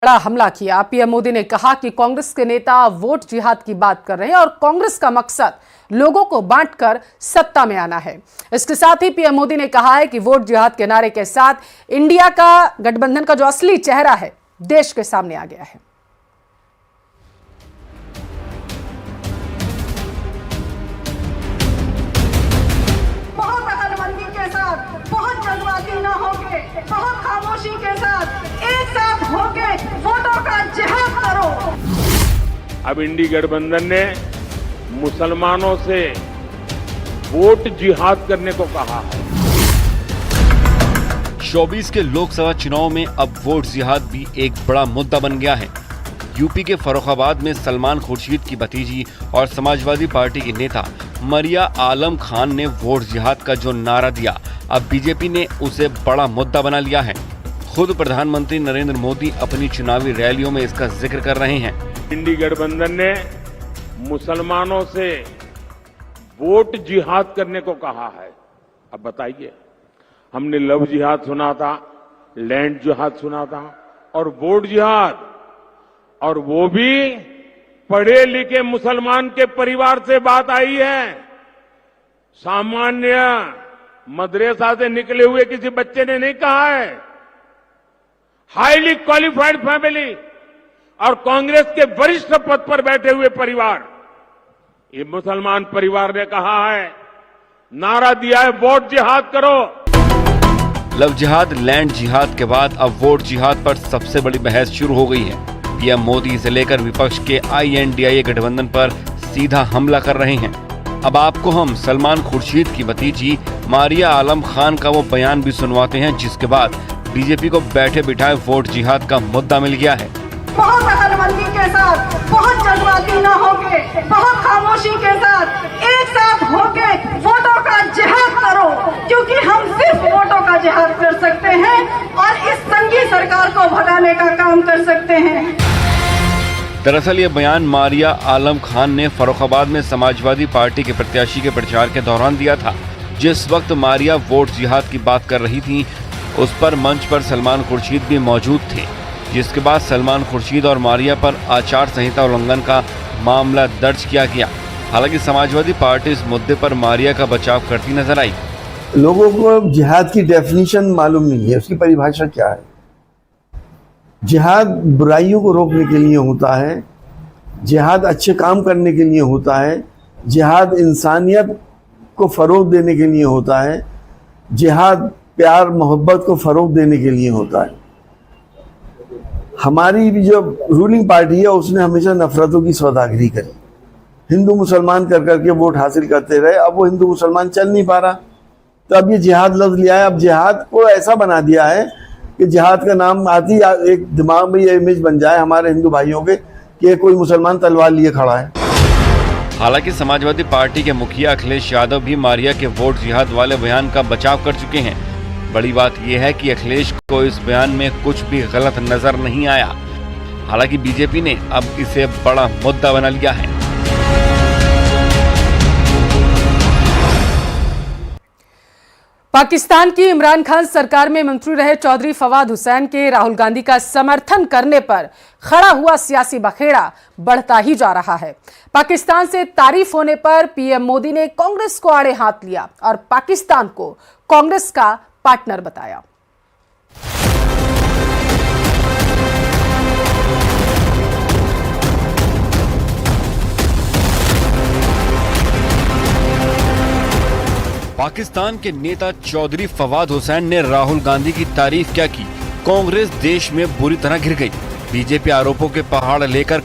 बड़ा हमला किया। पीएम मोदी ने कहा कि कांग्रेस के नेता वोट जिहाद की बात कर रहे हैं और कांग्रेस का मकसद लोगों को बांटकर सत्ता में आना है। इसके साथ ही पीएम मोदी ने कहा है कि वोट जिहाद के नारे के साथ इंडिया का गठबंधन का जो असली चेहरा है देश के सामने आ गया है। बहुत अकलमंदी के साथ, बहुत जल्दबाजी न होके, बहुत खामोशी के साथ एक साथ होके वोटों का जिहाद करो। अब इंडी गठबंधन ने मुसलमानों से वोट जिहाद करने को कहा है। 24 के लोकसभा चुनाव में अब वोट जिहाद भी एक बड़ा मुद्दा बन गया है। यूपी के फर्रुखाबाद में सलमान खुर्शीद की भतीजी और समाजवादी पार्टी की नेता मरिया आलम खान ने वोट जिहाद का जो नारा दिया, अब बीजेपी ने उसे बड़ा मुद्दा बना लिया है। खुद प्रधानमंत्री नरेंद्र मोदी अपनी चुनावी रैलियों में इसका जिक्र कर रहे हैं। इंडी गठबंधन ने मुसलमानों से वोट जिहाद करने को कहा है। अब बताइए, हमने लव जिहाद सुना था, लैंड जिहाद सुना था और वोट जिहाद, और वो भी पढ़े लिखे मुसलमान के परिवार से बात आई है। सामान्य मदरसा से निकले हुए किसी बच्चे ने नहीं कहा है। हाईली क्वालिफाइड फैमिली और कांग्रेस के वरिष्ठ पद पर बैठे हुए परिवार, ये मुसलमान परिवार ने कहा है, नारा दिया है वोट जिहाद करो। लव जिहाद, लैंड जिहाद के बाद अब वोट जिहाद पर सबसे बड़ी बहस शुरू हो गई है। पीएम मोदी से लेकर विपक्ष के INDIA गठबंधन पर सीधा हमला कर रहे हैं। अब आपको हम सलमान खुर्शीद की भतीजी मारिया आलम खान का वो बयान भी सुनवाते हैं, जिसके बाद बीजेपी को बैठे बिठाए वोट जिहाद का मुद्दा मिल गया है। बहुत अकलमंदी के साथ, बहुत जल्दबाजी न होके, बहुत खामोशी के साथ एक साथ होके वोटों का जिहाद करो, क्योंकि हम सिर्फ वोटों का जिहाद कर सकते हैं और इस संगी सरकार को भगाने का काम कर सकते हैं। दरअसल ये बयान मारिया आलम खान ने फर्रुखाबाद में समाजवादी पार्टी के प्रत्याशी के प्रचार के दौरान दिया था। जिस वक्त मारिया वोट जिहाद की बात कर रही थी, उस पर मंच पर सलमान खुर्शीद भी मौजूद थे, जिसके बाद सलमान खुर्शीद और मारिया पर आचार संहिता उल्लंघन का मामला दर्ज किया गया। हालांकि समाजवादी पार्टी इस मुद्दे पर मारिया का बचाव करती नजर आई। लोगों को जिहाद की डेफिनेशन मालूम नहीं है, उसकी परिभाषा क्या है। जिहाद बुराइयों को रोकने के लिए होता है, जिहाद अच्छे काम करने के लिए होता है, जिहाद इंसानियत को फरोग देने के लिए होता है, जिहाद प्यार मोहब्बत को फरोग देने के लिए होता है। हमारी भी जो रूलिंग पार्टी है उसने हमेशा नफरतों की सौदागरी करी, हिंदू मुसलमान कर करके वोट हासिल करते रहे। अब वो हिंदू मुसलमान चल नहीं पा रहा, तो अब ये जिहाद लफ्ज लिया है। अब जिहाद को ऐसा बना दिया है कि जिहाद का नाम आती एक दिमाग में ये इमेज बन जाए हमारे हिंदू भाइयों के कि कोई मुसलमान तलवार लिए खड़ा है। हालांकि समाजवादी पार्टी के मुखिया अखिलेश यादव भी मारिया के वोट जिहाद वाले बयान का बचाव कर चुके हैं। बड़ी बात यह है कि अखिलेश को इस बयान में कुछ भी गलत नजर नहीं आया। हालांकि बीजेपी ने अब इसे बड़ा मुद्दा बना लिया है। पाकिस्तान की इमरान खान सरकार में मंत्री रहे चौधरी फवाद हुसैन के राहुल गांधी का समर्थन करने पर खड़ा हुआ सियासी बखेड़ा बढ़ता ही जा रहा है। पाकिस्तान से तारीफ होने पर पीएम मोदी ने कांग्रेस को आड़े हाथ लिया और पाकिस्तान को कांग्रेस का पार्टनर बताया। पाकिस्तान के नेता चौधरी फवाद हुसैन ने राहुल गांधी की तारीफ क्या की। कांग्रेस देश में बुरी तरह घिर गई। बीजेपी आरोपों के पहाड़ लेकर